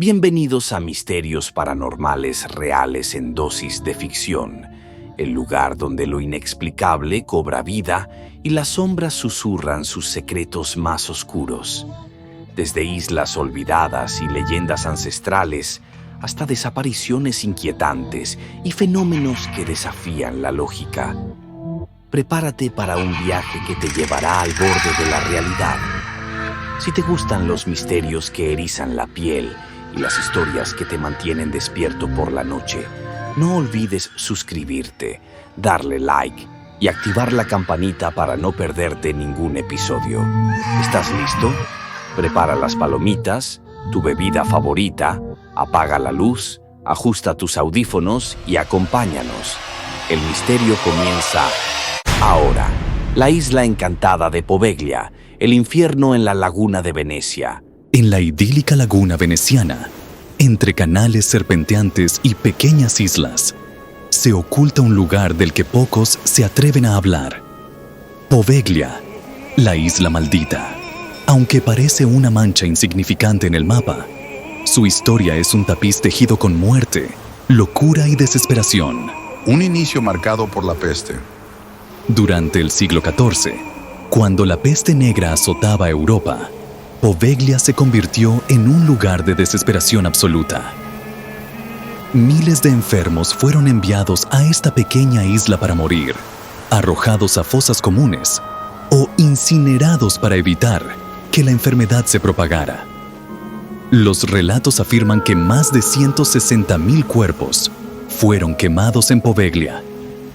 Bienvenidos a Misterios Paranormales Reales en Dosis de Ficción, el lugar donde lo inexplicable cobra vida y las sombras susurran sus secretos más oscuros. Desde islas olvidadas y leyendas ancestrales hasta desapariciones inquietantes y fenómenos que desafían la lógica. Prepárate para un viaje que te llevará al borde de la realidad. Si te gustan los misterios que erizan la piel y las historias que te mantienen despierto por la noche, no olvides suscribirte, darle like y activar la campanita para no perderte ningún episodio. ¿Estás listo? Prepara las palomitas, tu bebida favorita, apaga la luz, ajusta tus audífonos y acompáñanos. El misterio comienza ahora. La isla encantada de Poveglia, el infierno en la laguna de Venecia. En la idílica laguna veneciana, entre canales serpenteantes y pequeñas islas, se oculta un lugar del que pocos se atreven a hablar. Poveglia, la isla maldita. Aunque parece una mancha insignificante en el mapa, su historia es un tapiz tejido con muerte, locura y desesperación. Un inicio marcado por la peste. Durante el siglo XIV, cuando la peste negra azotaba a Europa, Poveglia se convirtió en un lugar de desesperación absoluta. Miles de enfermos fueron enviados a esta pequeña isla para morir, arrojados a fosas comunes o incinerados para evitar que la enfermedad se propagara. Los relatos afirman que más de 160,000 cuerpos fueron quemados en Poveglia.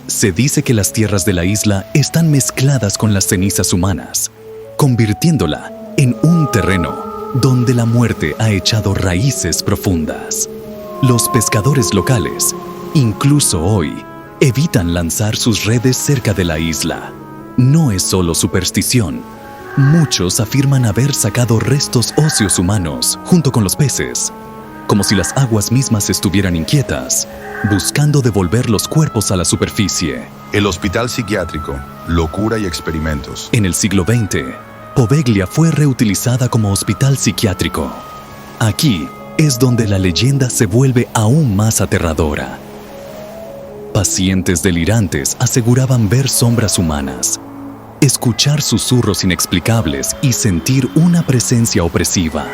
Se dice que las tierras de la isla están mezcladas con las cenizas humanas, convirtiéndola en un terreno donde la muerte ha echado raíces profundas. Los pescadores locales, incluso hoy, evitan lanzar sus redes cerca de la isla. No es solo superstición. Muchos afirman haber sacado restos óseos humanos junto con los peces, como si las aguas mismas estuvieran inquietas, buscando devolver los cuerpos a la superficie. El hospital psiquiátrico, locura y experimentos. En el siglo XX, Poveglia fue reutilizada como hospital psiquiátrico. Aquí es donde la leyenda se vuelve aún más aterradora. Pacientes delirantes aseguraban ver sombras humanas, escuchar susurros inexplicables y sentir una presencia opresiva.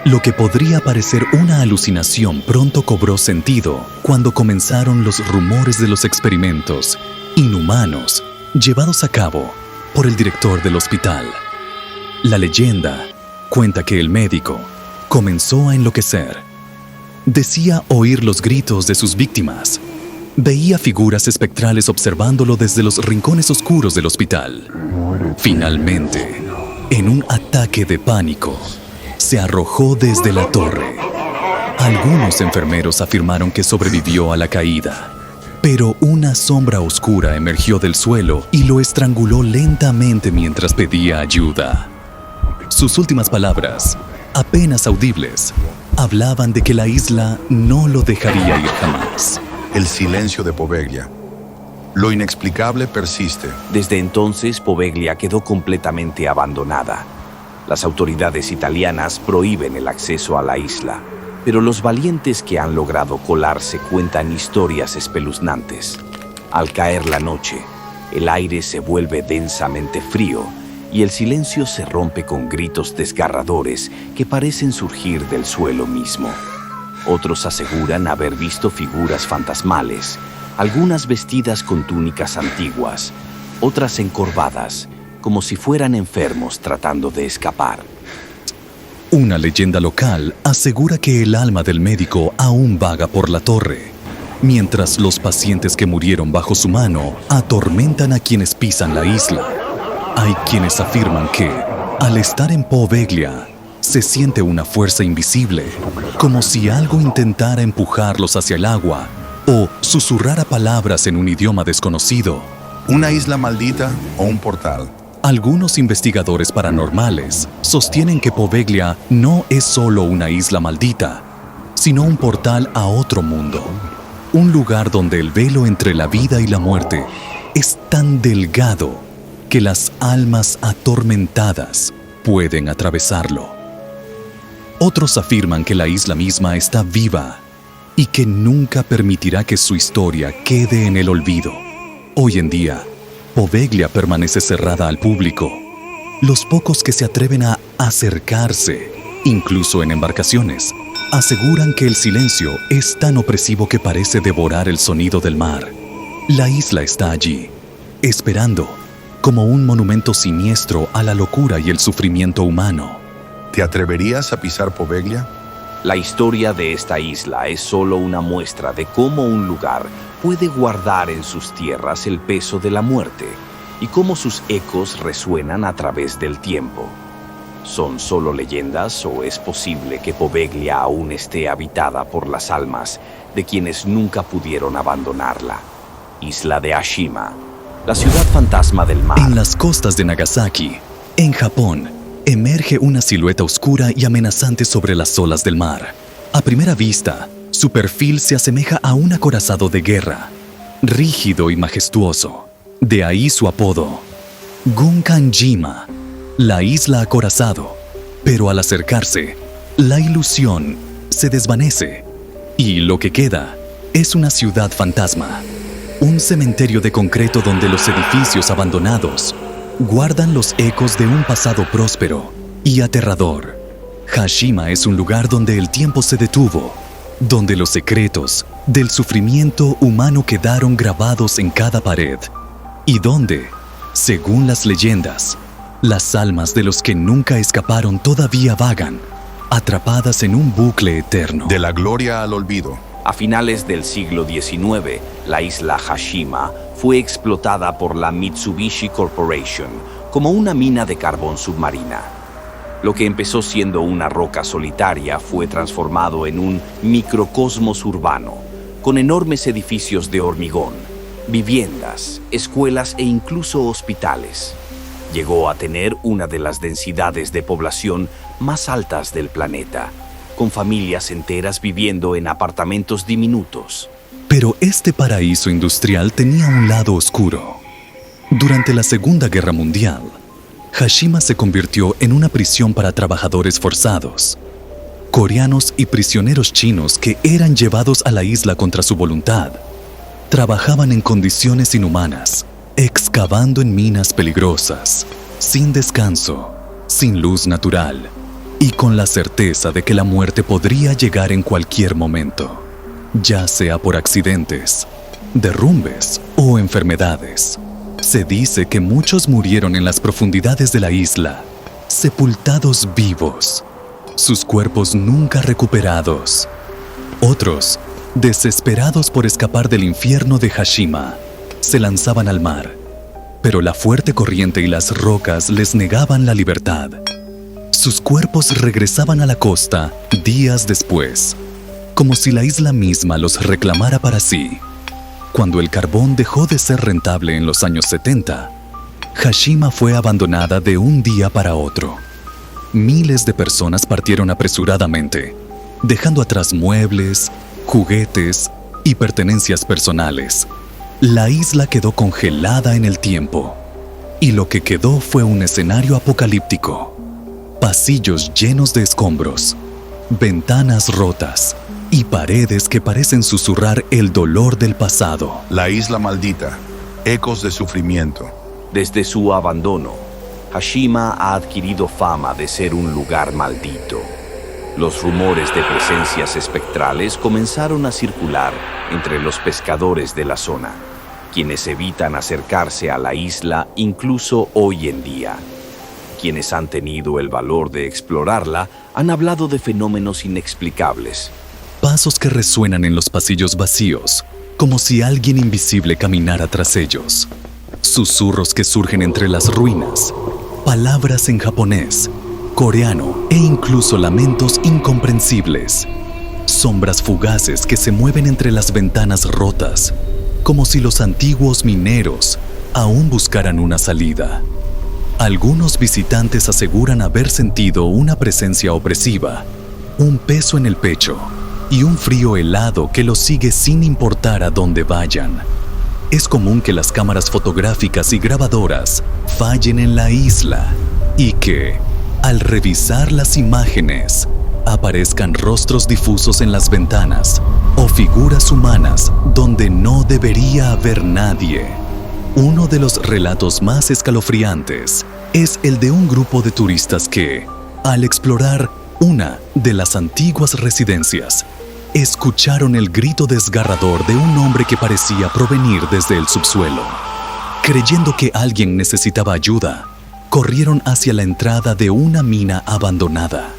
Lo que podría parecer una alucinación pronto cobró sentido cuando comenzaron los rumores de los experimentos inhumanos llevados a cabo por el director del hospital. La leyenda cuenta que el médico comenzó a enloquecer. Decía oír los gritos de sus víctimas. Veía figuras espectrales observándolo desde los rincones oscuros del hospital. Finalmente, en un ataque de pánico, se arrojó desde la torre. Algunos enfermeros afirmaron que sobrevivió a la caída, pero una sombra oscura emergió del suelo y lo estranguló lentamente mientras pedía ayuda. Sus últimas palabras, apenas audibles, hablaban de que la isla no lo dejaría ir jamás. El silencio de Poveglia. Lo inexplicable persiste. Desde entonces, Poveglia quedó completamente abandonada. Las autoridades italianas prohíben el acceso a la isla, pero los valientes que han logrado colarse cuentan historias espeluznantes. Al caer la noche, el aire se vuelve densamente frío y el silencio se rompe con gritos desgarradores que parecen surgir del suelo mismo. Otros aseguran haber visto figuras fantasmales, algunas vestidas con túnicas antiguas, otras encorvadas, como si fueran enfermos tratando de escapar. Una leyenda local asegura que el alma del médico aún vaga por la torre, mientras los pacientes que murieron bajo su mano atormentan a quienes pisan la isla. Hay quienes afirman que, al estar en Poveglia, se siente una fuerza invisible, como si algo intentara empujarlos hacia el agua o susurrara palabras en un idioma desconocido. ¿Una isla maldita o un portal? Algunos investigadores paranormales sostienen que Poveglia no es solo una isla maldita, sino un portal a otro mundo. Un lugar donde el velo entre la vida y la muerte es tan delgado que las almas atormentadas pueden atravesarlo. Otros afirman que la isla misma está viva y que nunca permitirá que su historia quede en el olvido. Hoy en día, Poveglia permanece cerrada al público. Los pocos que se atreven a acercarse, incluso en embarcaciones, aseguran que el silencio es tan opresivo que parece devorar el sonido del mar. La isla está allí, esperando, como un monumento siniestro a la locura y el sufrimiento humano. ¿Te atreverías a pisar Poveglia? La historia de esta isla es solo una muestra de cómo un lugar puede guardar en sus tierras el peso de la muerte y cómo sus ecos resuenan a través del tiempo. ¿Son solo leyendas o es posible que Poveglia aún esté habitada por las almas de quienes nunca pudieron abandonarla? Isla de Hashima, la ciudad fantasma del mar. En las costas de Nagasaki, en Japón, emerge una silueta oscura y amenazante sobre las olas del mar. A primera vista, su perfil se asemeja a un acorazado de guerra, rígido y majestuoso. De ahí su apodo, Gunkanjima, la isla acorazado. Pero al acercarse, la ilusión se desvanece y lo que queda es una ciudad fantasma, un cementerio de concreto donde los edificios abandonados guardan los ecos de un pasado próspero y aterrador. Hashima es un lugar donde el tiempo se detuvo, donde los secretos del sufrimiento humano quedaron grabados en cada pared y donde, según las leyendas, las almas de los que nunca escaparon todavía vagan, atrapadas en un bucle eterno. De la gloria al olvido. A finales del siglo XIX, la isla Hashima fue explotada por la Mitsubishi Corporation como una mina de carbón submarina. Lo que empezó siendo una roca solitaria fue transformado en un microcosmos urbano, con enormes edificios de hormigón, viviendas, escuelas e incluso hospitales. Llegó a tener una de las densidades de población más altas del planeta, con familias enteras viviendo en apartamentos diminutos. Pero este paraíso industrial tenía un lado oscuro. Durante la Segunda Guerra Mundial, Hashima se convirtió en una prisión para trabajadores forzados, coreanos y prisioneros chinos que eran llevados a la isla contra su voluntad. Trabajaban en condiciones inhumanas, excavando en minas peligrosas, sin descanso, sin luz natural y con la certeza de que la muerte podría llegar en cualquier momento, ya sea por accidentes, derrumbes o enfermedades. Se dice que muchos murieron en las profundidades de la isla, sepultados vivos, sus cuerpos nunca recuperados. Otros, desesperados por escapar del infierno de Hashima, se lanzaban al mar, pero la fuerte corriente y las rocas les negaban la libertad. Sus cuerpos regresaban a la costa días después, como si la isla misma los reclamara para sí. Cuando el carbón dejó de ser rentable en los años 70, Hashima fue abandonada de un día para otro. Miles de personas partieron apresuradamente, dejando atrás muebles, juguetes y pertenencias personales. La isla quedó congelada en el tiempo, y lo que quedó fue un escenario apocalíptico. Pasillos llenos de escombros, ventanas rotas y paredes que parecen susurrar el dolor del pasado. La isla maldita, ecos de sufrimiento. Desde su abandono, Hashima ha adquirido fama de ser un lugar maldito. Los rumores de presencias espectrales comenzaron a circular entre los pescadores de la zona, quienes evitan acercarse a la isla incluso hoy en día. Quienes han tenido el valor de explorarla han hablado de fenómenos inexplicables. Pasos que resuenan en los pasillos vacíos, como si alguien invisible caminara tras ellos. Susurros que surgen entre las ruinas, palabras en japonés, coreano e incluso lamentos incomprensibles. Sombras fugaces que se mueven entre las ventanas rotas, como si los antiguos mineros aún buscaran una salida. Algunos visitantes aseguran haber sentido una presencia opresiva, un peso en el pecho y un frío helado que los sigue sin importar a dónde vayan. Es común que las cámaras fotográficas y grabadoras fallen en la isla y que, al revisar las imágenes, aparezcan rostros difusos en las ventanas o figuras humanas donde no debería haber nadie. Uno de los relatos más escalofriantes es el de un grupo de turistas que, al explorar una de las antiguas residencias, escucharon el grito desgarrador de un hombre que parecía provenir desde el subsuelo. Creyendo que alguien necesitaba ayuda, corrieron hacia la entrada de una mina abandonada,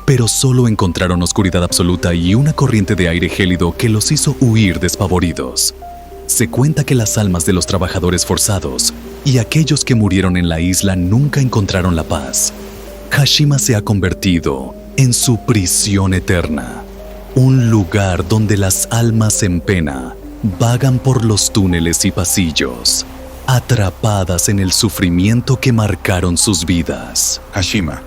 pero solo encontraron oscuridad absoluta y una corriente de aire gélido que los hizo huir despavoridos. Se cuenta que las almas de los trabajadores forzados y aquellos que murieron en la isla nunca encontraron la paz. Hashima se ha convertido en su prisión eterna, un lugar donde las almas en pena vagan por los túneles y pasillos, atrapadas en el sufrimiento que marcaron sus vidas. Hashima,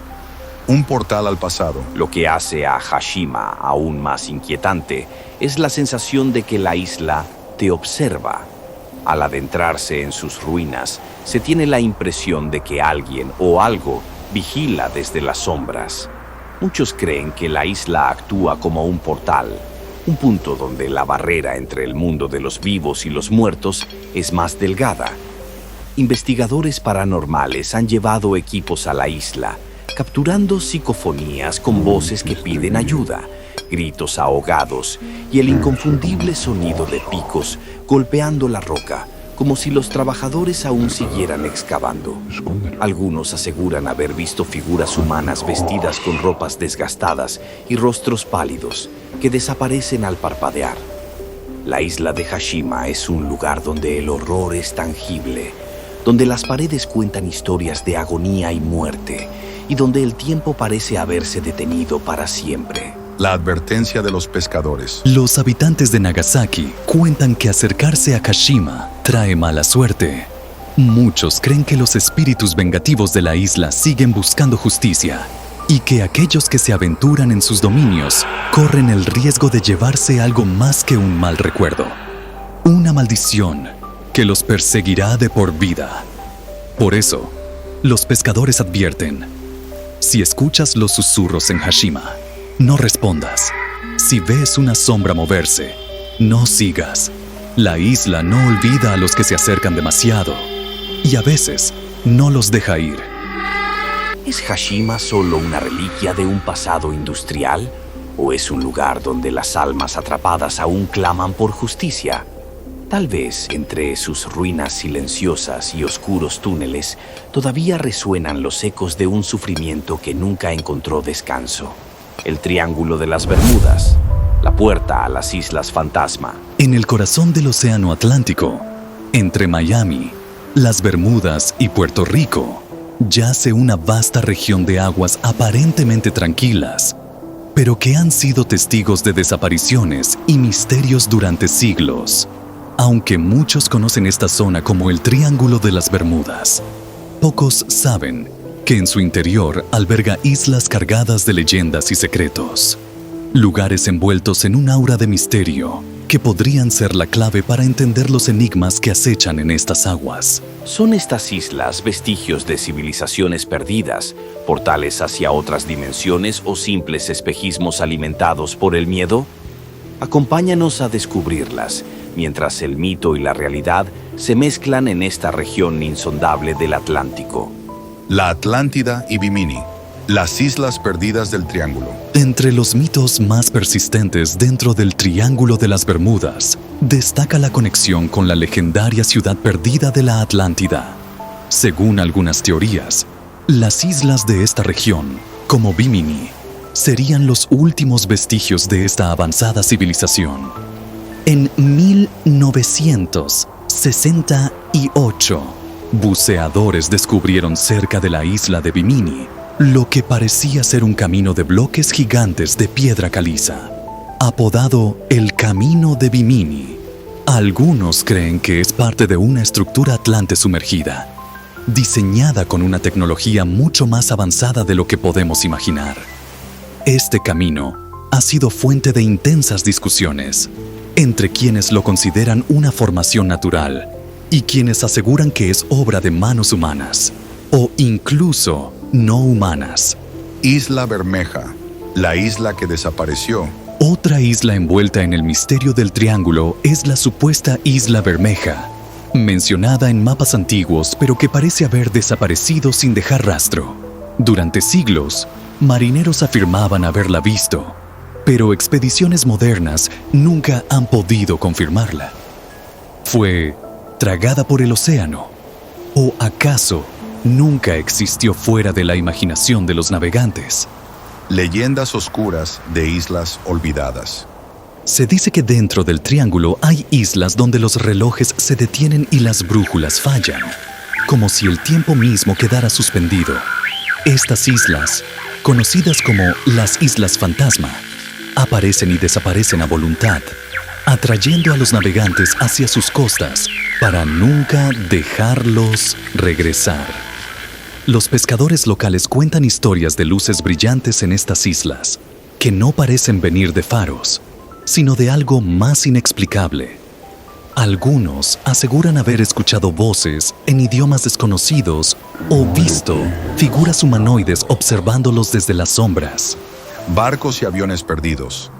un portal al pasado. Lo que hace a Hashima aún más inquietante es la sensación de que la isla te observa. Al adentrarse en sus ruinas, se tiene la impresión de que alguien o algo vigila desde las sombras. Muchos creen que la isla actúa como un portal, un punto donde la barrera entre el mundo de los vivos y los muertos es más delgada. Investigadores paranormales han llevado equipos a la isla, capturando psicofonías con voces que piden ayuda, gritos ahogados y el inconfundible sonido de picos golpeando la roca, como si los trabajadores aún siguieran excavando. Algunos aseguran haber visto figuras humanas vestidas con ropas desgastadas y rostros pálidos que desaparecen al parpadear. La isla de Hashima es un lugar donde el horror es tangible, donde las paredes cuentan historias de agonía y muerte, y donde el tiempo parece haberse detenido para siempre. La advertencia de los pescadores. Los habitantes de Nagasaki cuentan que acercarse a Hashima trae mala suerte. Muchos creen que los espíritus vengativos de la isla siguen buscando justicia y que aquellos que se aventuran en sus dominios corren el riesgo de llevarse algo más que un mal recuerdo. Una maldición que los perseguirá de por vida. Por eso, los pescadores advierten: si escuchas los susurros en Hashima, no respondas. Si ves una sombra moverse, no sigas. La isla no olvida a los que se acercan demasiado y a veces no los deja ir. ¿Es Hashima solo una reliquia de un pasado industrial? ¿O es un lugar donde las almas atrapadas aún claman por justicia? Tal vez entre sus ruinas silenciosas y oscuros túneles todavía resuenan los ecos de un sufrimiento que nunca encontró descanso. El Triángulo de las Bermudas, la puerta a las Islas Fantasma. En el corazón del Océano Atlántico, entre Miami, las Bermudas y Puerto Rico, yace una vasta región de aguas aparentemente tranquilas, pero que han sido testigos de desapariciones y misterios durante siglos. Aunque muchos conocen esta zona como el Triángulo de las Bermudas, pocos saben que en su interior alberga islas cargadas de leyendas y secretos, lugares envueltos en un aura de misterio que podrían ser la clave para entender los enigmas que acechan en estas aguas. ¿Son estas islas vestigios de civilizaciones perdidas, portales hacia otras dimensiones o simples espejismos alimentados por el miedo? Acompáñanos a descubrirlas, mientras el mito y la realidad se mezclan en esta región insondable del Atlántico. La Atlántida y Bimini, las islas perdidas del Triángulo. Entre los mitos más persistentes dentro del Triángulo de las Bermudas, destaca la conexión con la legendaria ciudad perdida de la Atlántida. Según algunas teorías, las islas de esta región, como Bimini, serían los últimos vestigios de esta avanzada civilización. En 1968, buceadores descubrieron cerca de la isla de Bimini lo que parecía ser un camino de bloques gigantes de piedra caliza, apodado el Camino de Bimini. Algunos creen que es parte de una estructura atlante sumergida, diseñada con una tecnología mucho más avanzada de lo que podemos imaginar. Este camino ha sido fuente de intensas discusiones entre quienes lo consideran una formación natural y quienes aseguran que es obra de manos humanas o incluso no humanas. Isla Bermeja, La isla que desapareció. Otra isla envuelta en el misterio del triángulo es la supuesta Isla Bermeja, mencionada en mapas antiguos pero que parece haber desaparecido sin dejar rastro. Durante siglos, marineros afirmaban haberla visto, pero expediciones modernas nunca han podido confirmarla. ¿Fue tragada por el océano? ¿O acaso nunca existió fuera de la imaginación de los navegantes? Leyendas oscuras de islas olvidadas. Se dice que dentro del triángulo hay islas donde los relojes se detienen y las brújulas fallan, como si el tiempo mismo quedara suspendido. Estas islas, conocidas como las Islas Fantasma, aparecen y desaparecen a voluntad, atrayendo a los navegantes hacia sus costas para nunca dejarlos regresar. Los pescadores locales cuentan historias de luces brillantes en estas islas, que no parecen venir de faros, sino de algo más inexplicable. Algunos aseguran haber escuchado voces en idiomas desconocidos o visto figuras humanoides observándolos desde las sombras. Barcos y aviones perdidos.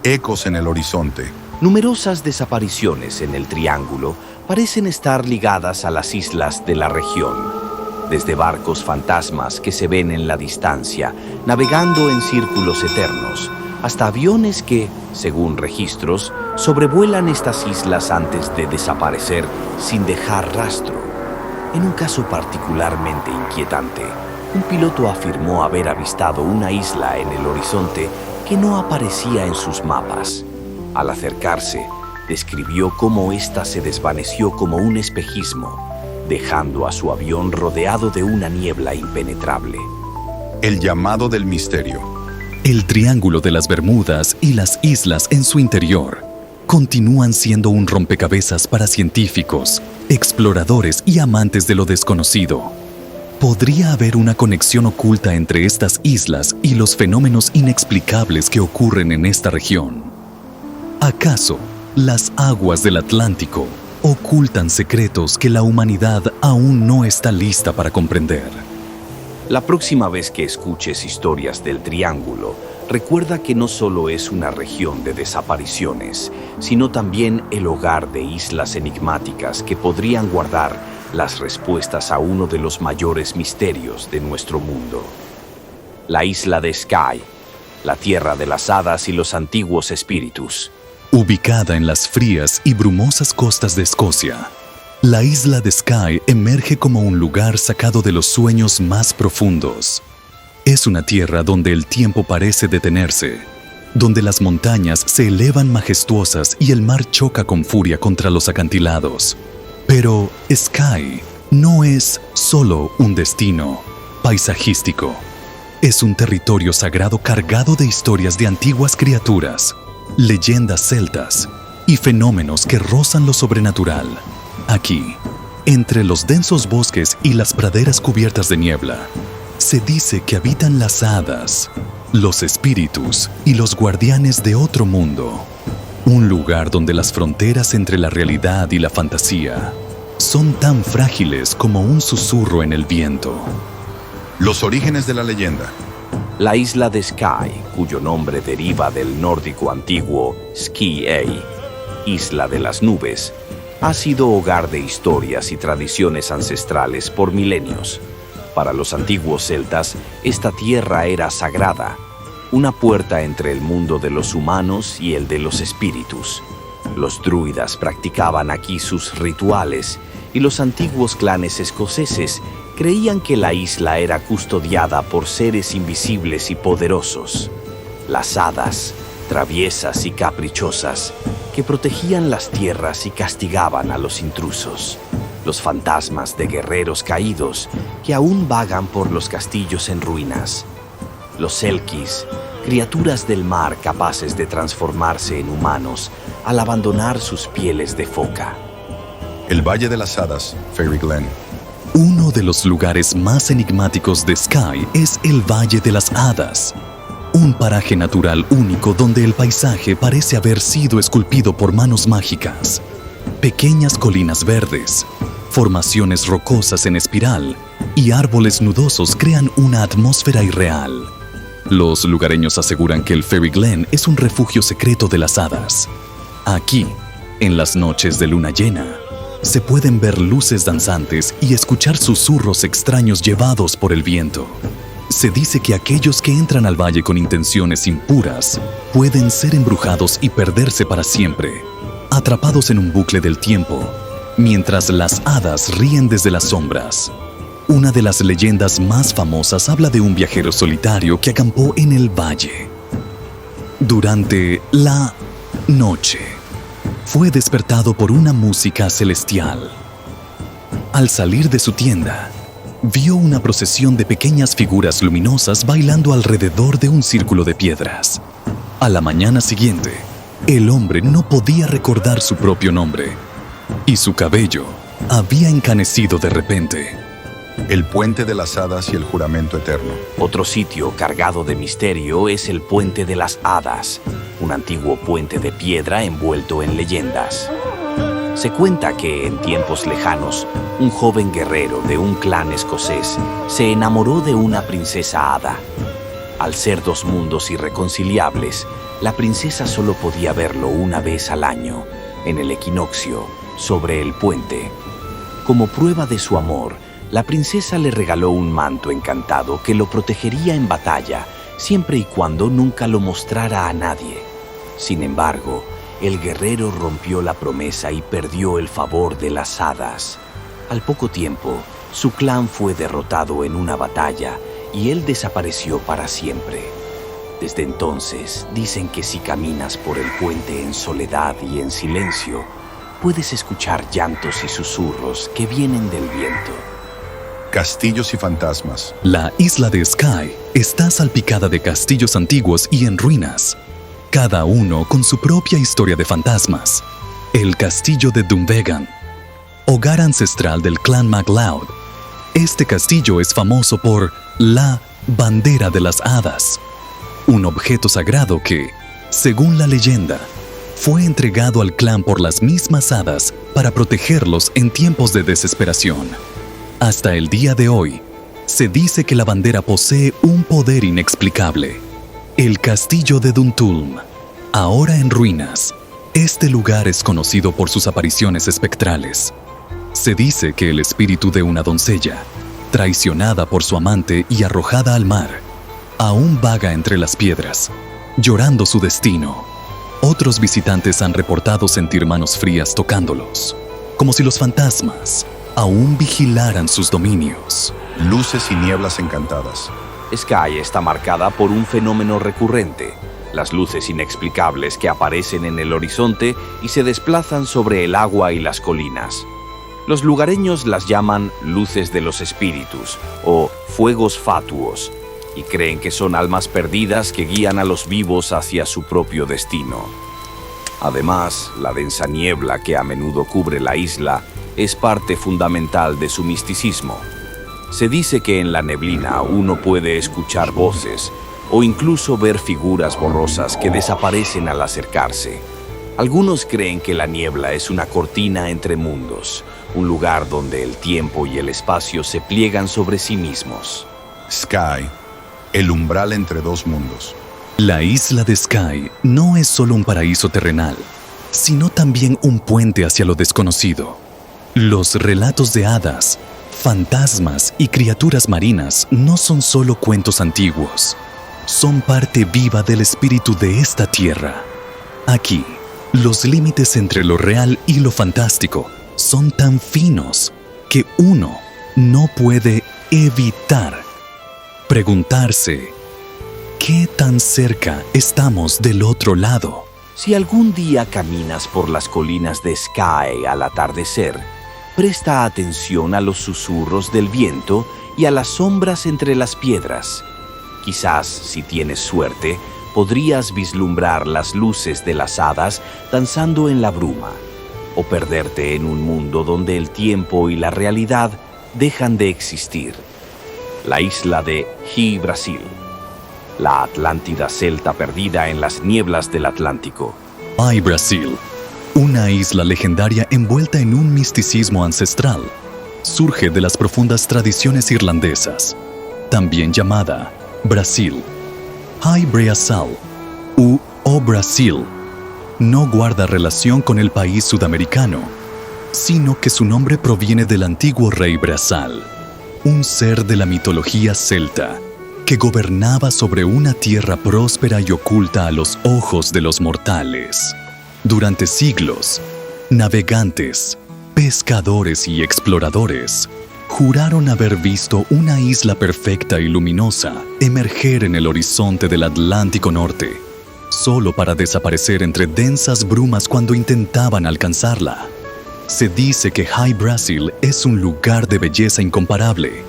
Ecos en el horizonte. Numerosas desapariciones en el triángulo parecen estar ligadas a las islas de la región. Desde barcos fantasmas que se ven en la distancia, navegando en círculos eternos, hasta aviones que, según registros, sobrevuelan estas islas antes de desaparecer sin dejar rastro. En un caso particularmente inquietante, un piloto afirmó haber avistado una isla en el horizonte que no aparecía en sus mapas. Al acercarse, describió cómo ésta se desvaneció como un espejismo, dejando a su avión rodeado de una niebla impenetrable. El llamado del misterio. El Triángulo de las Bermudas y las islas en su interior continúan siendo un rompecabezas para científicos, exploradores y amantes de lo desconocido. ¿Podría haber una conexión oculta entre estas islas y los fenómenos inexplicables que ocurren en esta región? ¿Acaso las aguas del Atlántico ocultan secretos que la humanidad aún no está lista para comprender? La próxima vez que escuches historias del Triángulo, recuerda que no solo es una región de desapariciones, sino también el hogar de islas enigmáticas que podrían guardar las respuestas a uno de los mayores misterios de nuestro mundo. La isla de Skye, la tierra de las hadas y los antiguos espíritus. Ubicada en las frías y brumosas costas de Escocia, la isla de Skye emerge como un lugar sacado de los sueños más profundos. Es una tierra donde el tiempo parece detenerse, donde las montañas se elevan majestuosas y el mar choca con furia contra los acantilados. Pero Skye no es solo un destino paisajístico. Es un territorio sagrado cargado de historias de antiguas criaturas, leyendas celtas y fenómenos que rozan lo sobrenatural. Aquí, entre los densos bosques y las praderas cubiertas de niebla, se dice que habitan las hadas, los espíritus y los guardianes de otro mundo. Un lugar donde las fronteras entre la realidad y la fantasía son tan frágiles como un susurro en el viento. Los orígenes de la leyenda. La isla de Skye, cuyo nombre deriva del nórdico antiguo Ski-Ey, isla de las nubes, ha sido hogar de historias y tradiciones ancestrales por milenios. Para los antiguos celtas, esta tierra era sagrada, una puerta entre el mundo de los humanos y el de los espíritus. Los druidas practicaban aquí sus rituales y los antiguos clanes escoceses creían que la isla era custodiada por seres invisibles y poderosos. Las hadas, traviesas y caprichosas, que protegían las tierras y castigaban a los intrusos. Los fantasmas de guerreros caídos que aún vagan por los castillos en ruinas. Los selkis, criaturas del mar capaces de transformarse en humanos al abandonar sus pieles de foca. El Valle de las Hadas, Fairy Glen. Uno de los lugares más enigmáticos de Skye es el Valle de las Hadas, un paraje natural único donde el paisaje parece haber sido esculpido por manos mágicas. Pequeñas colinas verdes, formaciones rocosas en espiral y árboles nudosos crean una atmósfera irreal. Los lugareños aseguran que el Fairy Glen es un refugio secreto de las hadas. Aquí, en las noches de luna llena, se pueden ver luces danzantes y escuchar susurros extraños llevados por el viento. Se dice que aquellos que entran al valle con intenciones impuras pueden ser embrujados y perderse para siempre, atrapados en un bucle del tiempo, mientras las hadas ríen desde las sombras. Una de las leyendas más famosas habla de un viajero solitario que acampó en el valle. Durante la noche, fue despertado por una música celestial. Al salir de su tienda, vio una procesión de pequeñas figuras luminosas bailando alrededor de un círculo de piedras. A la mañana siguiente, el hombre no podía recordar su propio nombre, y su cabello había encanecido de repente. El puente de las hadas y el juramento eterno. Otro sitio cargado de misterio es el Puente de las Hadas, un antiguo puente de piedra envuelto en leyendas. Se cuenta que en tiempos lejanos, un joven guerrero de un clan escocés se enamoró de una princesa hada. Al ser dos mundos irreconciliables, la princesa solo podía verlo una vez al año, en el equinoccio, sobre el puente. Como prueba de su amor, la princesa le regaló un manto encantado que lo protegería en batalla, siempre y cuando nunca lo mostrara a nadie. Sin embargo, el guerrero rompió la promesa y perdió el favor de las hadas. Al poco tiempo, su clan fue derrotado en una batalla y él desapareció para siempre. Desde entonces, dicen que si caminas por el puente en soledad y en silencio, puedes escuchar llantos y susurros que vienen del viento. Castillos y fantasmas. La isla de Skye está salpicada de castillos antiguos y en ruinas, cada uno con su propia historia de fantasmas. El castillo de Dunvegan, hogar ancestral del clan MacLeod. Este castillo es famoso por la bandera de las hadas, un objeto sagrado que, según la leyenda, fue entregado al clan por las mismas hadas para protegerlos en tiempos de desesperación. Hasta el día de hoy, se dice que la bandera posee un poder inexplicable. El castillo de Duntulm, ahora en ruinas, este lugar es conocido por sus apariciones espectrales. Se dice que el espíritu de una doncella, traicionada por su amante y arrojada al mar, aún vaga entre las piedras, llorando su destino. Otros visitantes han reportado sentir manos frías tocándolos, como si los fantasmas aún vigilaran sus dominios. Luces y nieblas encantadas. Skye está marcada por un fenómeno recurrente, las luces inexplicables que aparecen en el horizonte y se desplazan sobre el agua y las colinas. Los lugareños las llaman luces de los espíritus o fuegos fatuos y creen que son almas perdidas que guían a los vivos hacia su propio destino. Además, la densa niebla que a menudo cubre la isla es parte fundamental de su misticismo. Se dice que en la neblina uno puede escuchar voces o incluso ver figuras borrosas que desaparecen al acercarse. Algunos creen que la niebla es una cortina entre mundos, un lugar donde el tiempo y el espacio se pliegan sobre sí mismos. Skye, el umbral entre dos mundos. La isla de Skye no es solo un paraíso terrenal, sino también un puente hacia lo desconocido. Los relatos de hadas, fantasmas y criaturas marinas no son solo cuentos antiguos. Son parte viva del espíritu de esta tierra. Aquí, los límites entre lo real y lo fantástico son tan finos que uno no puede evitar preguntarse ¿qué tan cerca estamos del otro lado? Si algún día caminas por las colinas de Skye al atardecer, presta atención a los susurros del viento y a las sombras entre las piedras. Quizás, si tienes suerte, podrías vislumbrar las luces de las hadas danzando en la bruma, o perderte en un mundo donde el tiempo y la realidad dejan de existir. La isla de Hy-Brasil, la Atlántida celta perdida en las nieblas del Atlántico. Hy-Brasil, una isla legendaria envuelta en un misticismo ancestral, surge de las profundas tradiciones irlandesas, también llamada Brasil. Hy-Brasil o Brasil no guarda relación con el país sudamericano, sino que su nombre proviene del antiguo rey Brazal, un ser de la mitología celta que gobernaba sobre una tierra próspera y oculta a los ojos de los mortales. Durante siglos, navegantes, pescadores y exploradores juraron haber visto una isla perfecta y luminosa emerger en el horizonte del Atlántico Norte, solo para desaparecer entre densas brumas cuando intentaban alcanzarla. Se dice que Hy-Brasil es un lugar de belleza incomparable,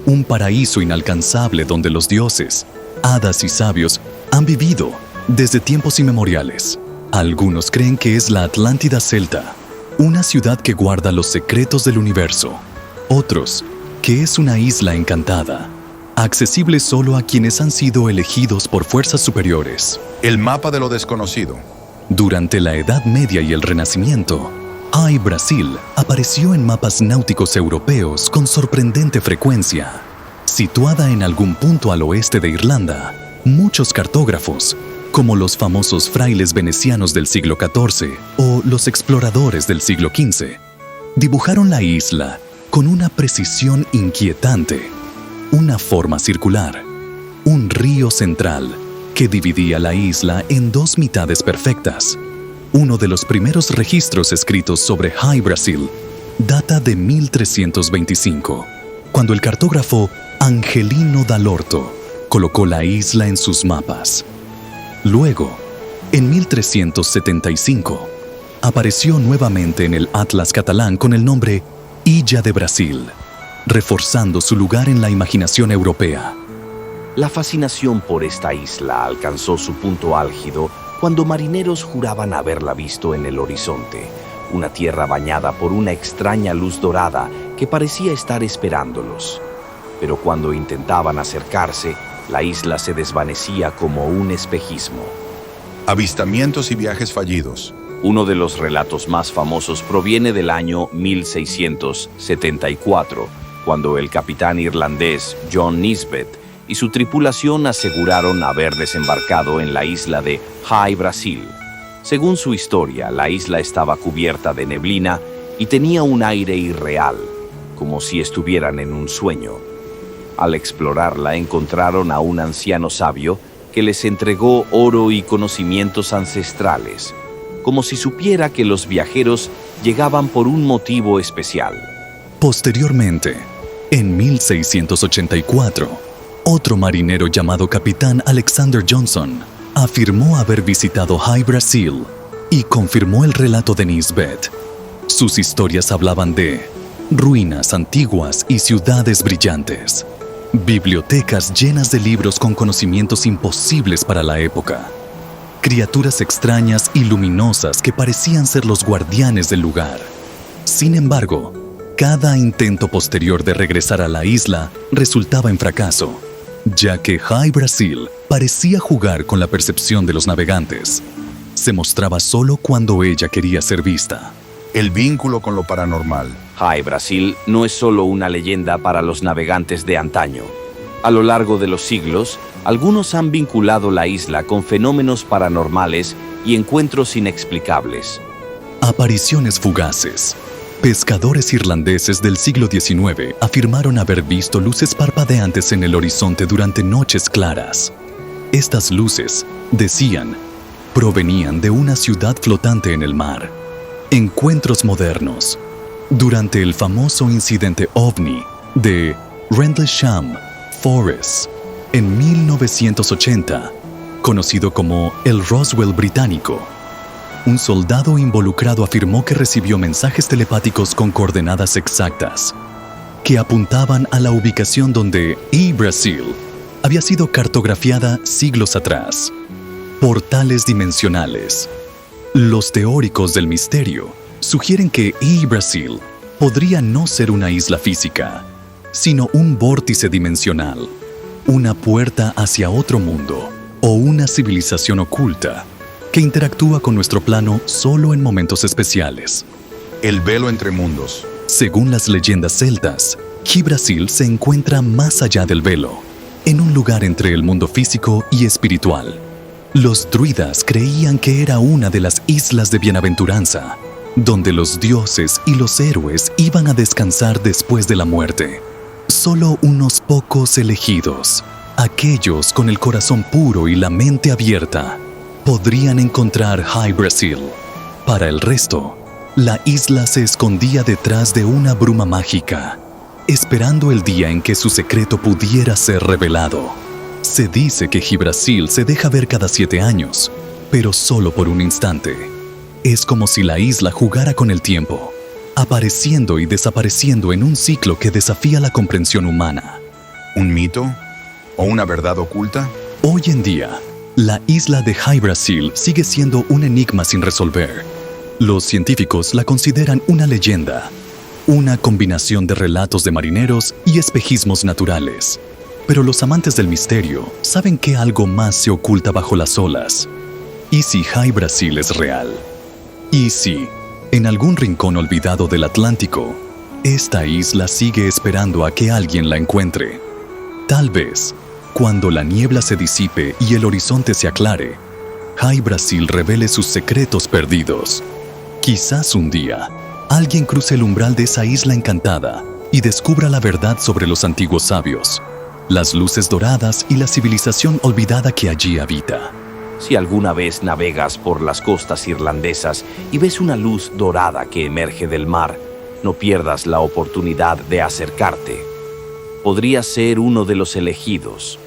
un paraíso inalcanzable donde los dioses, hadas y sabios han vivido desde tiempos inmemoriales. Algunos creen que es la Atlántida celta, una ciudad que guarda los secretos del universo. Otros, que es una isla encantada, accesible solo a quienes han sido elegidos por fuerzas superiores. El mapa de lo desconocido. Durante la Edad Media y el Renacimiento, Hy-Brasil apareció en mapas náuticos europeos con sorprendente frecuencia. Situada en algún punto al oeste de Irlanda, muchos cartógrafos, como los famosos frailes venecianos del siglo XIV o los exploradores del siglo XV, dibujaron la isla con una precisión inquietante, una forma circular, un río central que dividía la isla en dos mitades perfectas. Uno de los primeros registros escritos sobre Hy-Brasil data de 1325, cuando el cartógrafo Angelino Dall'Orto colocó la isla en sus mapas. Luego, en 1375, apareció nuevamente en el Atlas catalán con el nombre Illa de Brasil, reforzando su lugar en la imaginación europea. La fascinación por esta isla alcanzó su punto álgido cuando marineros juraban haberla visto en el horizonte, una tierra bañada por una extraña luz dorada que parecía estar esperándolos. Pero cuando intentaban acercarse, la isla se desvanecía como un espejismo. Avistamientos y viajes fallidos. Uno de los relatos más famosos proviene del año 1674, cuando el capitán irlandés John Nisbet y su tripulación aseguraron haber desembarcado en la isla de Hy-Brasil. Según su historia, la isla estaba cubierta de neblina y tenía un aire irreal, como si estuvieran en un sueño. Al explorarla, encontraron a un anciano sabio que les entregó oro y conocimientos ancestrales, como si supiera que los viajeros llegaban por un motivo especial. Posteriormente, en 1684, otro marinero llamado Capitán Alexander Johnson afirmó haber visitado Hy-Brasil y confirmó el relato de Nisbet. Sus historias hablaban de ruinas antiguas y ciudades brillantes, bibliotecas llenas de libros con conocimientos imposibles para la época, criaturas extrañas y luminosas que parecían ser los guardianes del lugar. Sin embargo, cada intento posterior de regresar a la isla resultaba en fracaso, ya que Hy-Brasil parecía jugar con la percepción de los navegantes. Se mostraba solo cuando ella quería ser vista. El vínculo con lo paranormal. Hy-Brasil no es solo una leyenda para los navegantes de antaño. A lo largo de los siglos, algunos han vinculado la isla con fenómenos paranormales y encuentros inexplicables. Apariciones fugaces. Pescadores irlandeses del siglo XIX afirmaron haber visto luces parpadeantes en el horizonte durante noches claras. Estas luces, decían, provenían de una ciudad flotante en el mar. Encuentros modernos. Durante el famoso incidente OVNI de Rendlesham Forest en 1980, conocido como el Roswell británico, un soldado involucrado afirmó que recibió mensajes telepáticos con coordenadas exactas que apuntaban a la ubicación donde Hy-Brasil había sido cartografiada siglos atrás. Portales dimensionales. Los teóricos del misterio sugieren que Hy-Brasil podría no ser una isla física, sino un vórtice dimensional, una puerta hacia otro mundo o una civilización oculta que interactúa con nuestro plano solo en momentos especiales. El velo entre mundos. Según las leyendas celtas, Hy-Brasil se encuentra más allá del velo, en un lugar entre el mundo físico y espiritual. Los druidas creían que era una de las islas de bienaventuranza, donde los dioses y los héroes iban a descansar después de la muerte. Solo unos pocos elegidos, aquellos con el corazón puro y la mente abierta, podrían encontrar Yggdrasil. Para el resto, la isla se escondía detrás de una bruma mágica, esperando el día en que su secreto pudiera ser revelado. Se dice que Yggdrasil se deja ver cada 7 años, pero solo por un instante. Es como si la isla jugara con el tiempo, apareciendo y desapareciendo en un ciclo que desafía la comprensión humana. ¿Un mito? ¿O una verdad oculta? Hoy en día, la isla de Yggdrasil sigue siendo un enigma sin resolver. Los científicos la consideran una leyenda, una combinación de relatos de marineros y espejismos naturales. Pero los amantes del misterio saben que algo más se oculta bajo las olas. ¿Y si Yggdrasil es real? ¿Y si, en algún rincón olvidado del Atlántico, esta isla sigue esperando a que alguien la encuentre? Tal vez, cuando la niebla se disipe y el horizonte se aclare, Yggdrasil revele sus secretos perdidos. Quizás un día, alguien cruce el umbral de esa isla encantada y descubra la verdad sobre los antiguos sabios, las luces doradas y la civilización olvidada que allí habita. Si alguna vez navegas por las costas irlandesas y ves una luz dorada que emerge del mar, no pierdas la oportunidad de acercarte. Podrías ser uno de los elegidos,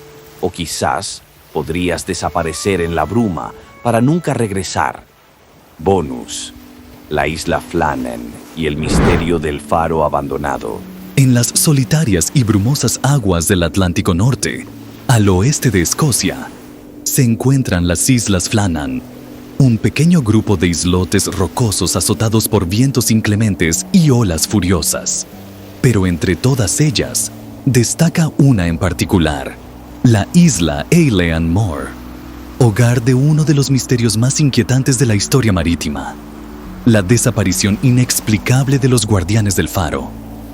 o quizás podrías desaparecer en la bruma para nunca regresar. Bonus: la isla Flannan y el misterio del faro abandonado. En las solitarias y brumosas aguas del Atlántico Norte, al oeste de Escocia, se encuentran las Islas Flannan, un pequeño grupo de islotes rocosos azotados por vientos inclementes y olas furiosas. Pero entre todas ellas, destaca una en particular, la isla Eilean Mor, hogar de uno de los misterios más inquietantes de la historia marítima: la desaparición inexplicable de los guardianes del faro.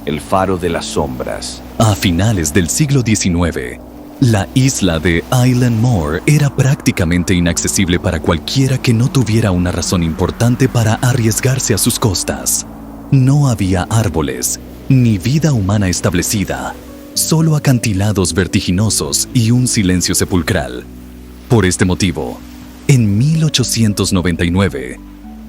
El faro de las sombras. A finales del siglo XIX, la isla de Eilean Mor era prácticamente inaccesible para cualquiera que no tuviera una razón importante para arriesgarse a sus costas. No había árboles, ni vida humana establecida, solo acantilados vertiginosos y un silencio sepulcral. Por este motivo, en 1899,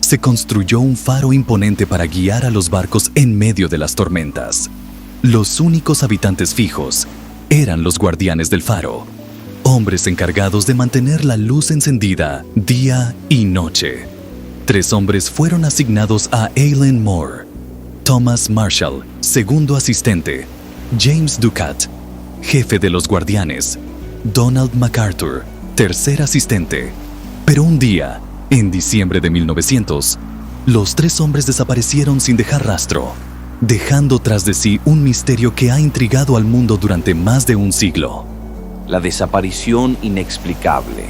se construyó un faro imponente para guiar a los barcos en medio de las tormentas. Los únicos habitantes fijos eran los guardianes del faro, hombres encargados de mantener la luz encendida día y noche. 3 hombres fueron asignados a Eilean Mor: Thomas Marshall, segundo asistente; James Ducat, jefe de los guardianes; Donald MacArthur, tercer asistente. Pero un día, en diciembre de 1900, los 3 hombres desaparecieron sin dejar rastro, dejando tras de sí un misterio que ha intrigado al mundo durante más de un siglo. La desaparición inexplicable.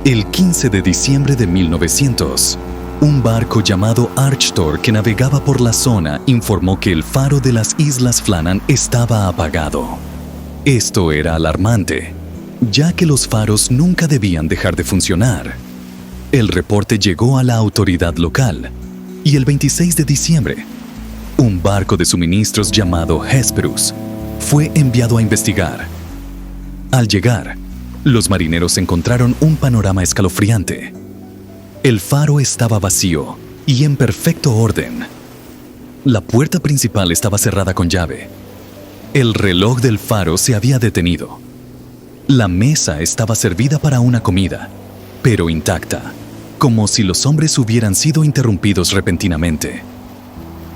El 15 de diciembre de 1900, un barco llamado Archtor que navegaba por la zona informó que el faro de las Islas Flannan estaba apagado. Esto era alarmante, ya que los faros nunca debían dejar de funcionar. El reporte llegó a la autoridad local, y el 26 de diciembre, un barco de suministros llamado Hesperus fue enviado a investigar. Al llegar, los marineros encontraron un panorama escalofriante. El faro estaba vacío y en perfecto orden. La puerta principal estaba cerrada con llave. El reloj del faro se había detenido. La mesa estaba servida para una comida, pero intacta, como si los hombres hubieran sido interrumpidos repentinamente.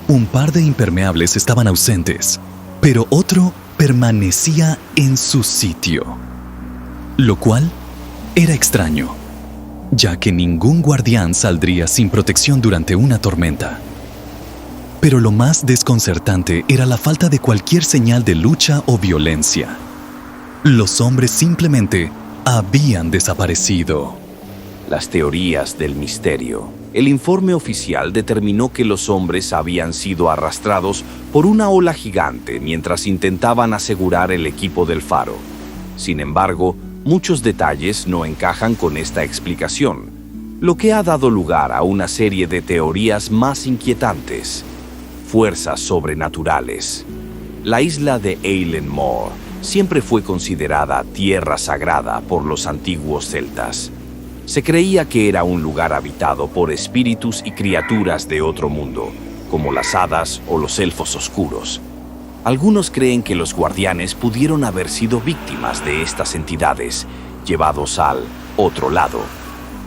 Un par de impermeables estaban ausentes, pero otro permanecía en su sitio, lo cual era extraño, ya que ningún guardián saldría sin protección durante una tormenta. Pero lo más desconcertante era la falta de cualquier señal de lucha o violencia. Los hombres simplemente habían desaparecido. Las teorías del misterio. El informe oficial determinó que los hombres habían sido arrastrados por una ola gigante mientras intentaban asegurar el equipo del faro. Sin embargo, muchos detalles no encajan con esta explicación, lo que ha dado lugar a una serie de teorías más inquietantes. Fuerzas sobrenaturales. La isla de Eilean Mor siempre fue considerada tierra sagrada por los antiguos celtas. Se creía que era un lugar habitado por espíritus y criaturas de otro mundo, como las hadas o los elfos oscuros. Algunos creen que los guardianes pudieron haber sido víctimas de estas entidades, llevados al otro lado,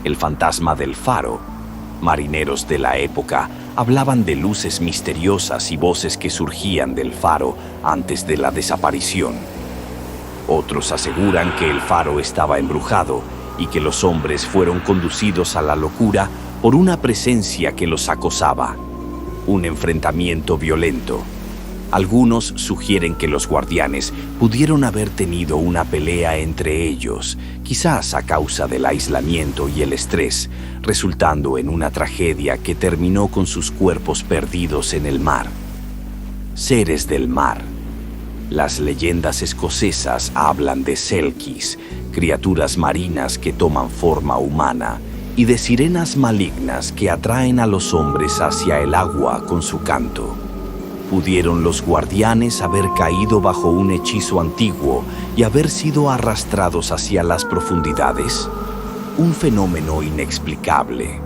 el fantasma del faro. Marineros de la época hablaban de luces misteriosas y voces que surgían del faro antes de la desaparición. Otros aseguran que el faro estaba embrujado y que los hombres fueron conducidos a la locura por una presencia que los acosaba. Un enfrentamiento violento. Algunos sugieren que los guardianes pudieron haber tenido una pelea entre ellos, quizás a causa del aislamiento y el estrés, resultando en una tragedia que terminó con sus cuerpos perdidos en el mar. Seres del mar. Las leyendas escocesas hablan de selkies, criaturas marinas que toman forma humana, y de sirenas malignas que atraen a los hombres hacia el agua con su canto. ¿Pudieron los guardianes haber caído bajo un hechizo antiguo y haber sido arrastrados hacia las profundidades? Un fenómeno inexplicable.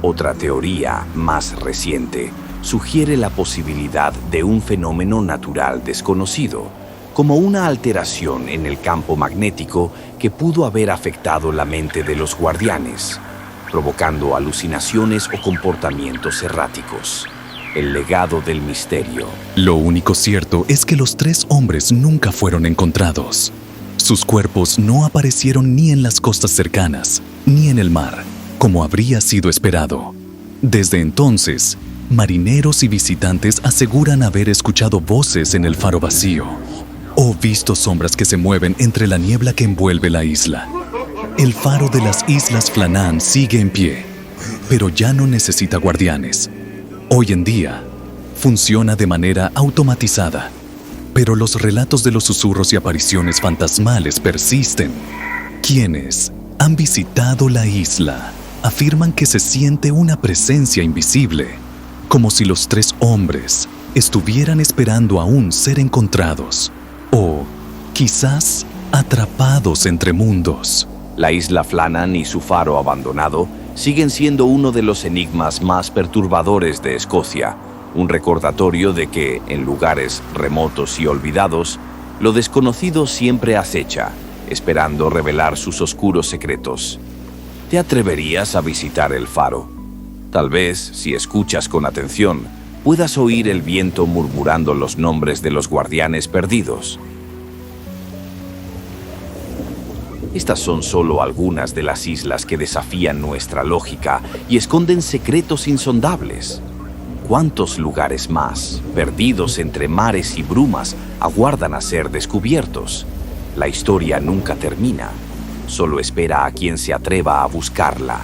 Otra teoría, más reciente, sugiere la posibilidad de un fenómeno natural desconocido, como una alteración en el campo magnético que pudo haber afectado la mente de los guardianes, provocando alucinaciones o comportamientos erráticos. El legado del misterio. Lo único cierto es que los 3 hombres nunca fueron encontrados. Sus cuerpos no aparecieron ni en las costas cercanas, ni en el mar, como habría sido esperado. Desde entonces, marineros y visitantes aseguran haber escuchado voces en el faro vacío, o visto sombras que se mueven entre la niebla que envuelve la isla. El faro de las Islas Flannan sigue en pie, pero ya no necesita guardianes. Hoy en día, funciona de manera automatizada, pero los relatos de los susurros y apariciones fantasmales persisten. Quienes han visitado la isla afirman que se siente una presencia invisible, como si los 3 hombres estuvieran esperando aún ser encontrados, o quizás atrapados entre mundos. La isla Flannan y su faro abandonado siguen siendo uno de los enigmas más perturbadores de Escocia, un recordatorio de que, en lugares remotos y olvidados, lo desconocido siempre acecha, esperando revelar sus oscuros secretos. ¿Te atreverías a visitar el faro? Tal vez, si escuchas con atención, puedas oír el viento murmurando los nombres de los guardianes perdidos. Estas son solo algunas de las islas que desafían nuestra lógica y esconden secretos insondables. ¿Cuántos lugares más, perdidos entre mares y brumas, aguardan a ser descubiertos? La historia nunca termina, solo espera a quien se atreva a buscarla.